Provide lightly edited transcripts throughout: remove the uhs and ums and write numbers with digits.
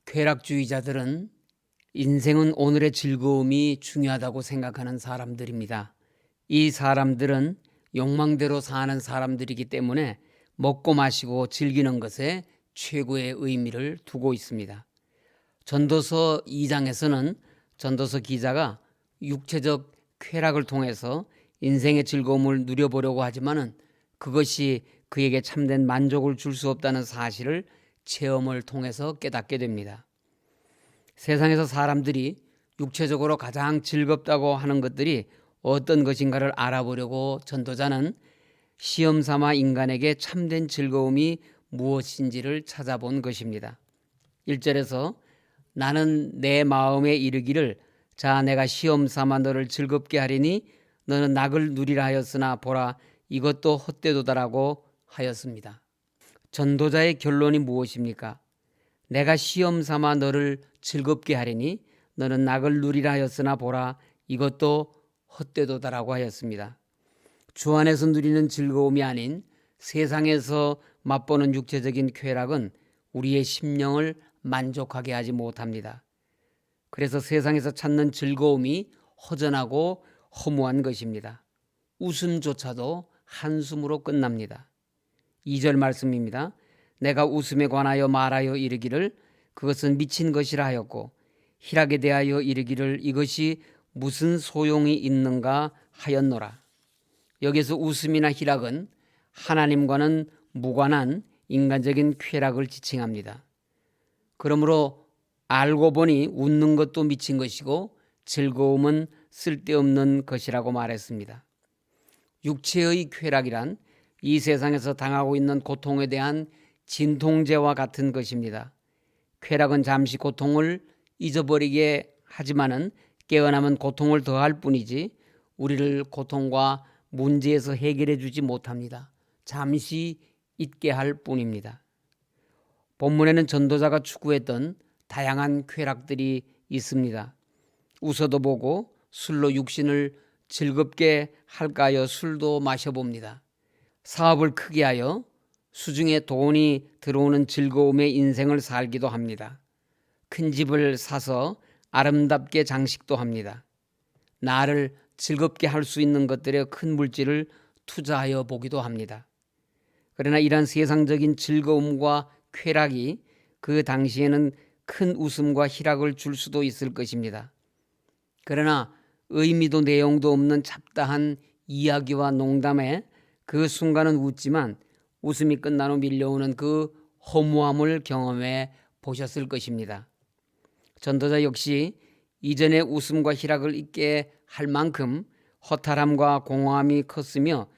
쾌락주의자들은 인생은 오늘의 즐거움이 중요하다고 생각하는 사람들입니다. 이 사람들은 욕망대로 사는 사람들이기 때문에 먹고 마시고 즐기는 것에 최고의 의미를 두고 있습니다. 전도서 2장에서는 전도서 기자가 육체적 쾌락을 통해서 인생의 즐거움을 누려보려고 하지만은 그것이 그에게 참된 만족을 줄 수 없다는 사실을 체험을 통해서 깨닫게 됩니다. 세상에서 사람들이 육체적으로 가장 즐겁다고 하는 것들이 어떤 것인가를 알아보려고 전도자는 시험 삼아 인간에게 참된 즐거움이 무엇인지를 찾아본 것입니다. 1절에서 나는 내 마음에 이르기를 자 내가 시험 삼아 너를 즐겁게 하리니 너는 낙을 누리라 하였으나 보라 이것도 헛되도다라고 하였습니다. 전도자의 결론이 무엇입니까? 내가 시험 삼아 너를 즐겁게 하리니 너는 낙을 누리라 하였으나 보라 이것도 헛되도다라고 하였습니다. 주 안에서 누리는 즐거움이 아닌 세상에서 맛보는 육체적인 쾌락은 우리의 심령을 만족하게 하지 못합니다. 그래서 세상에서 찾는 즐거움이 허전하고 허무한 것입니다. 웃음조차도 한숨으로 끝납니다. 2절 말씀입니다. 내가 웃음에 관하여 말하여 이르기를 그것은 미친 것이라 하였고 희락에 대하여 이르기를 이것이 무슨 소용이 있는가 하였노라. 여기서 웃음이나 희락은 하나님과는 무관한 인간적인 쾌락을 지칭합니다. 그러므로 알고 보니 웃는 것도 미친 것이고 즐거움은 쓸데없는 것이라고 말했습니다. 육체의 쾌락이란 이 세상에서 당하고 있는 고통에 대한 진통제와 같은 것입니다. 쾌락은 잠시 고통을 잊어버리게 하지만은 깨어나면 고통을 더할 뿐이지 우리를 고통과 문제에서 해결해 주지 못합니다. 잠시 잊게 할 뿐입니다. 본문에는 전도자가 추구했던 다양한 쾌락들이 있습니다. 웃어도 보고 술로 육신을 즐겁게 할까요? 술도 마셔봅니다. 사업을 크게 하여 수중에 돈이 들어오는 즐거움의 인생을 살기도 합니다. 큰 집을 사서 아름답게 장식도 합니다. 나를 즐겁게 할 수 있는 것들에 큰 물질을 투자하여 보기도 합니다. 그러나 이런 세상적인 즐거움과 쾌락이 그 당시에는 큰 웃음과 희락을 줄 수도 있을 것입니다. 그러나 의미도 내용도 없는 잡다한 이야기와 농담에 그 순간은 웃지만 웃음이 끝난 후 밀려오는 그 허무함을 경험해 보셨을 것입니다. 전도자 역시 이전의 웃음과 희락을 잊게 할 만큼 허탈함과 공허함이 컸으며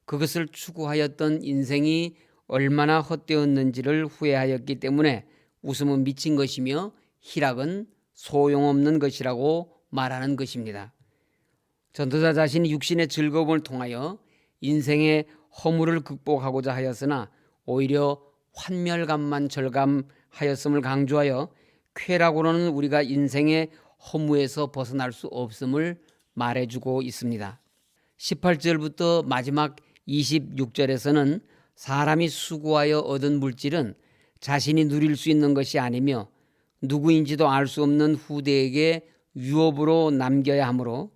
그것을 추구하였던 인생이 얼마나 헛되었는지를 후회하였기 때문에 웃음은 미친 것이며 희락은 소용없는 것이라고 말하는 것입니다. 전도자 자신이 육신의 즐거움을 통하여 인생의 허물을 극복하고자 하였으나 오히려 환멸감만 절감하였음을 강조하여 쾌락으로는 우리가 인생의 허무에서 벗어날 수 없음을 말해주고 있습니다. 18절부터 마지막 26절에서는 사람이 수고하여 얻은 물질은 자신이 누릴 수 있는 것이 아니며 누구인지도 알 수 없는 후대에게 유업으로 남겨야 하므로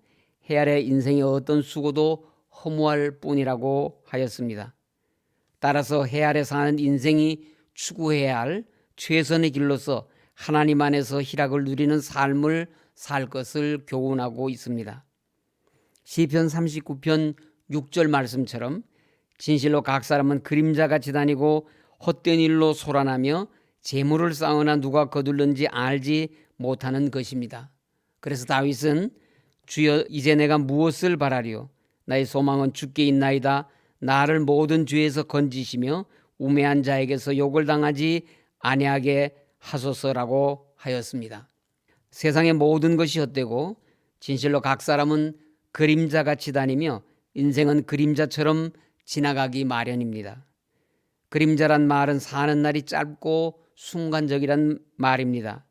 해 아래 인생의 어떤 수고도 허무할 뿐이라고 하였습니다. 따라서 해 아래 사는 인생이 추구해야 할 최선의 길로서 하나님 안에서 희락을 누리는 삶을 살 것을 교훈하고 있습니다. 시편 39편 6절 말씀처럼 진실로 각 사람은 그림자같이 다니고 헛된 일로 소란하며 재물을 쌓으나 누가 거둘는지 알지 못하는 것입니다. 그래서 다윗은 주여 이제 내가 무엇을 바라리요 나의 소망은 주께 있나이다. 나를 모든 죄에서 건지시며 우매한 자에게서 욕을 당하지 아니하게 하소서라고 하였습니다. 세상의 모든 것이 헛되고 진실로 각 사람은 그림자같이 다니며 인생은 그림자처럼 지나가기 마련입니다. 그림자란 말은 사는 날이 짧고 순간적이란 말입니다.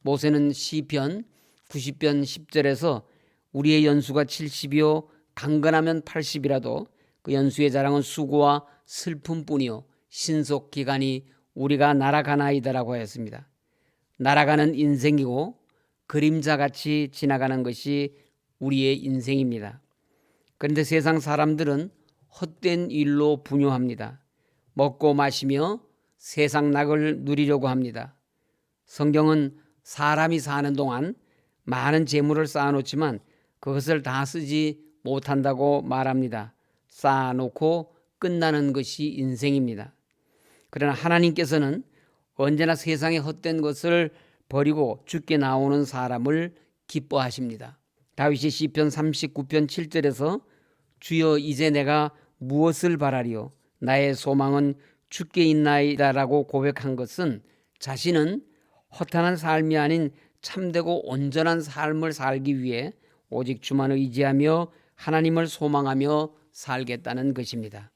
모세는 시편 90편 10절에서 우리의 연수가 70이요 강건하면 80이라도 그 연수의 자랑은 수고와 슬픔뿐이요 신속 기간이 우리가 날아가나이다라고 하였습니다. 날아가는 인생이고 그림자같이 지나가는 것이 우리의 인생입니다. 그런데 세상 사람들은 헛된 일로 분유합니다. 먹고 마시며 세상 낙을 누리려고 합니다. 성경은 사람이 사는 동안 많은 재물을 쌓아놓지만 그것을 다 쓰지 못한다고 말합니다. 쌓아놓고 끝나는 것이 인생입니다. 그러나 하나님께서는 언제나 세상의 헛된 것을 버리고 주께 나오는 사람을 기뻐하십니다. 다윗이 시편 39편 7절에서 주여 이제 내가 무엇을 바라리요 나의 소망은 주께 있나이다라고 고백한 것은 자신은 허탄한 삶이 아닌 참되고 온전한 삶을 살기 위해 오직 주만 의지하며 하나님을 소망하며 살겠다는 것입니다.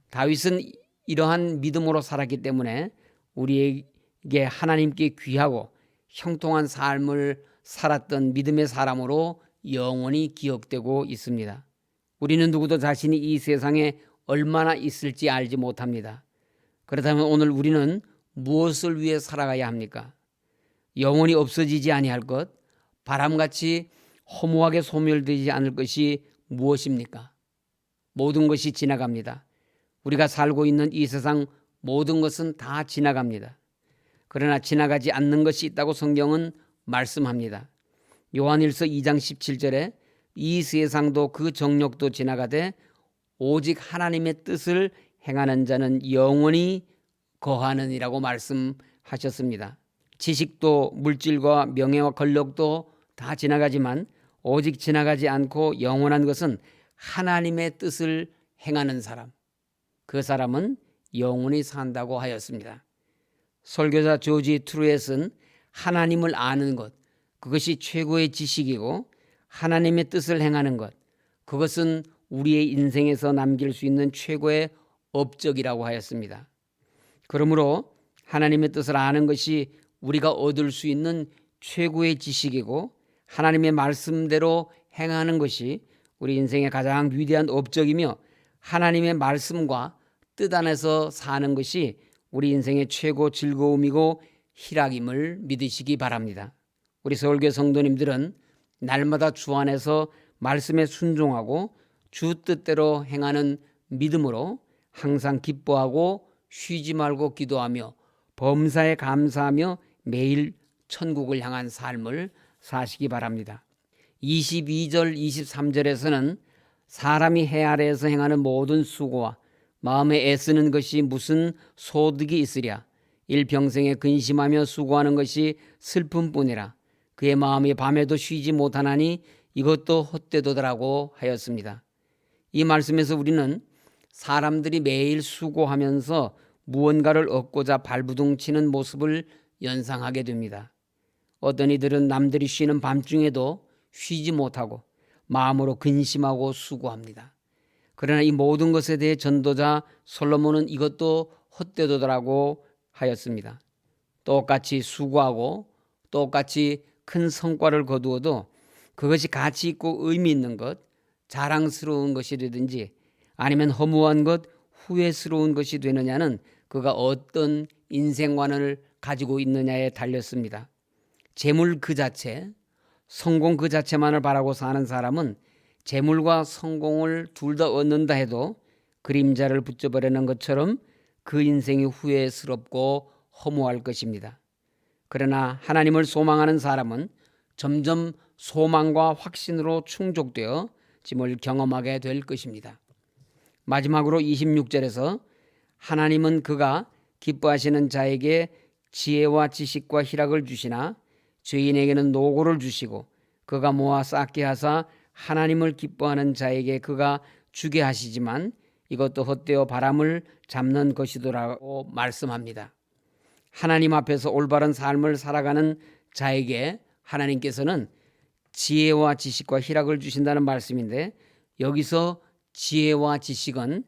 다윗은 이러한 믿음으로 살았기 때문에 우리에게 하나님께 귀하고 형통한 삶을 살았던 믿음의 사람으로 영원히 기억되고 있습니다. 우리는 누구도 자신이 이 세상에 얼마나 있을지 알지 못합니다. 그렇다면 오늘 우리는 무엇을 위해 살아가야 합니까? 영원히 없어지지 아니할 것, 바람같이 허무하게 소멸되지 않을 것이 무엇입니까? 모든 것이 지나갑니다. 우리가 살고 있는 이 세상 모든 것은 다 지나갑니다. 그러나 지나가지 않는 것이 있다고 성경은 말씀합니다. 요한일서 2장 17절에 이 세상도 그 정욕도 지나가되 오직 하나님의 뜻을 행하는 자는 영원히 거하느니라고 말씀하셨습니다. 지식도 물질과 명예와 권력도 다 지나가지만 오직 지나가지 않고 영원한 것은 하나님의 뜻을 행하는 사람, 그 사람은 영원히 산다고 하였습니다. 설교자 조지 트루엣은 하나님을 아는 것, 그것이 최고의 지식이고 하나님의 뜻을 행하는 것, 그것은 우리의 인생에서 남길 수 있는 최고의 업적이라고 하였습니다. 그러므로 하나님의 뜻을 아는 것이 우리가 얻을 수 있는 최고의 지식이고 하나님의 말씀대로 행하는 것이 우리 인생의 가장 위대한 업적이며 하나님의 말씀과 뜻 안에서 사는 것이 우리 인생의 최고 즐거움이고 희락임을 믿으시기 바랍니다. 우리 서울교회 성도님들은 날마다 주 안에서 말씀에 순종하고 주 뜻대로 행하는 믿음으로 항상 기뻐하고 쉬지 말고 기도하며 범사에 감사하며 매일 천국을 향한 삶을 사시기 바랍니다. 22절 23절에서는 사람이 해 아래에서 행하는 모든 수고와 마음에 애쓰는 것이 무슨 소득이 있으랴. 일평생에 근심하며 수고하는 것이 슬픔뿐이라. 그의 마음이 밤에도 쉬지 못하나니 이것도 헛되도다라고 하였습니다. 이 말씀에서 우리는 사람들이 매일 수고하면서 무언가를 얻고자 발부둥치는 모습을 연상하게 됩니다. 어떤 이들은 남들이 쉬는 밤중에도 쉬지 못하고 마음으로 근심하고 수고합니다. 그러나 이 모든 것에 대해 전도자 솔로몬은 이것도 헛되도다라고 하였습니다. 똑같이 수고하고 똑같이 큰 성과를 거두어도 그것이 가치 있고 의미 있는 것, 자랑스러운 것이라든지 아니면 허무한 것, 후회스러운 것이 되느냐는 그가 어떤 인생관을 가지고 있느냐에 달렸습니다. 재물 그 자체, 성공 그 자체만을 바라고 사는 사람은 재물과 성공을 둘 다 얻는다 해도 그림자를 붙여버리는 것처럼 그 인생이 후회스럽고 허무할 것입니다. 그러나 하나님을 소망하는 사람은 점점 소망과 확신으로 충족되어 짐을 경험하게 될 것입니다. 마지막으로 26절에서 하나님은 그가 기뻐하시는 자에게 지혜와 지식과 희락을 주시나 죄인에게는 노고를 주시고 그가 모아 쌓게 하사 하나님을 기뻐하는 자에게 그가 주게 하시지만 이것도 헛되어 바람을 잡는 것이더라고 말씀합니다. 하나님 앞에서 올바른 삶을 살아가는 자에게 하나님께서는 지혜와 지식과 희락을 주신다는 말씀인데 여기서 지혜와 지식은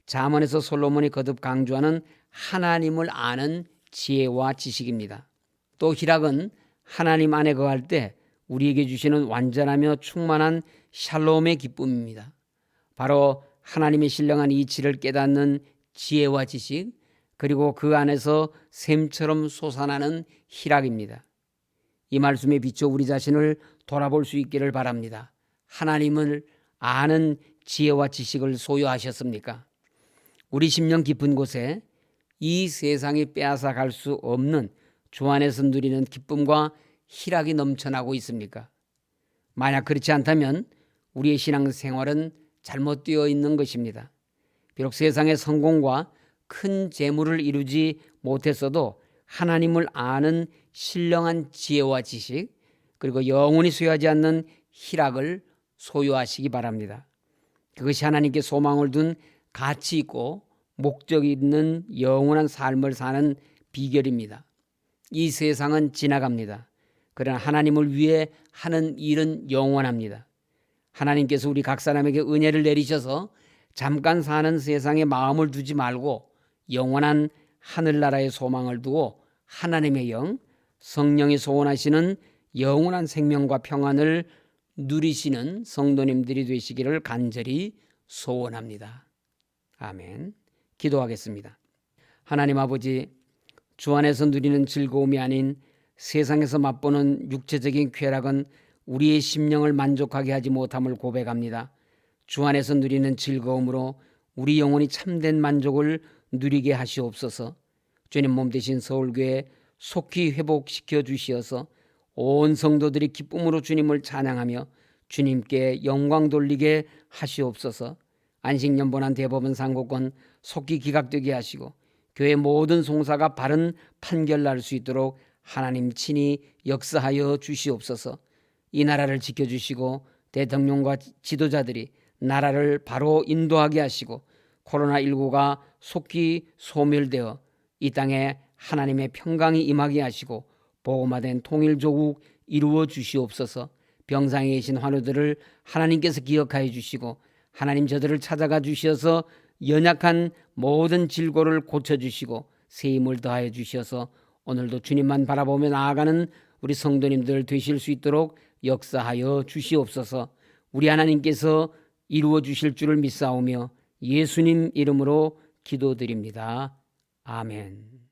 잠언에서 솔로몬이 거듭 강조하는 하나님을 아는 지혜와 지식입니다. 또 희락은 하나님 안에 거할 때 우리에게 주시는 완전하며 충만한 샬롬의 기쁨입니다. 바로 하나님의 신령한 이치를 깨닫는 지혜와 지식, 그리고 그 안에서 샘처럼 솟아나는 희락입니다. 이 말씀에 비춰 우리 자신을 돌아볼 수 있기를 바랍니다. 하나님을 아는 지혜와 지식을 소유하셨습니까? 우리 심령 깊은 곳에 이 세상이 빼앗아 갈 수 없는 주 안에서 누리는 기쁨과 희락이 넘쳐나고 있습니까? 만약 그렇지 않다면 우리의 신앙생활은 잘못되어 있는 것입니다. 비록 세상의 성공과 큰 재물을 이루지 못했어도 하나님을 아는 신령한 지혜와 지식, 그리고 영원히 소유하지 않는 희락을 소유하시기 바랍니다. 그것이 하나님께 소망을 둔 가치 있고 목적이 있는 영원한 삶을 사는 비결입니다. 이 세상은 지나갑니다. 그러나 하나님을 위해 하는 일은 영원합니다. 하나님께서 우리 각 사람에게 은혜를 내리셔서 잠깐 사는 세상에 마음을 두지 말고 영원한 하늘나라의 소망을 두고 하나님의 영, 성령이 소원하시는 영원한 생명과 평안을 누리시는 성도님들이 되시기를 간절히 소원합니다. 아멘. 기도하겠습니다. 하나님 아버지, 주 안에서 누리는 즐거움이 아닌 세상에서 맛보는 육체적인 쾌락은 우리의 심령을 만족하게 하지 못함을 고백합니다. 주 안에서 누리는 즐거움으로 우리 영혼이 참된 만족을 누리게 하시옵소서. 주님 몸 되신 서울교회 속히 회복시켜 주시어서 온 성도들이 기쁨으로 주님을 찬양하며 주님께 영광 돌리게 하시옵소서. 안식년본안 대법원 상고권 속히 기각되게 하시고 교회 모든 송사가 바른 판결 날 수 있도록 하나님 친히 역사하여 주시옵소서. 이 나라를 지켜주시고 대통령과 지도자들이 나라를 바로 인도하게 하시고 코로나19가 속히 소멸되어 이 땅에 하나님의 평강이 임하게 하시고 복음화된 통일조국 이루어 주시옵소서. 병상에 계신 환우들을 하나님께서 기억하여 주시고 하나님 저들을 찾아가 주셔서 연약한 모든 질고를 고쳐주시고 새 힘을 더하여 주셔서 오늘도 주님만 바라보며 나아가는 우리 성도님들 되실 수 있도록 역사하여 주시옵소서. 우리 하나님께서 이루어 주실 줄을 믿사오며 예수님 이름으로 기도드립니다. 아멘.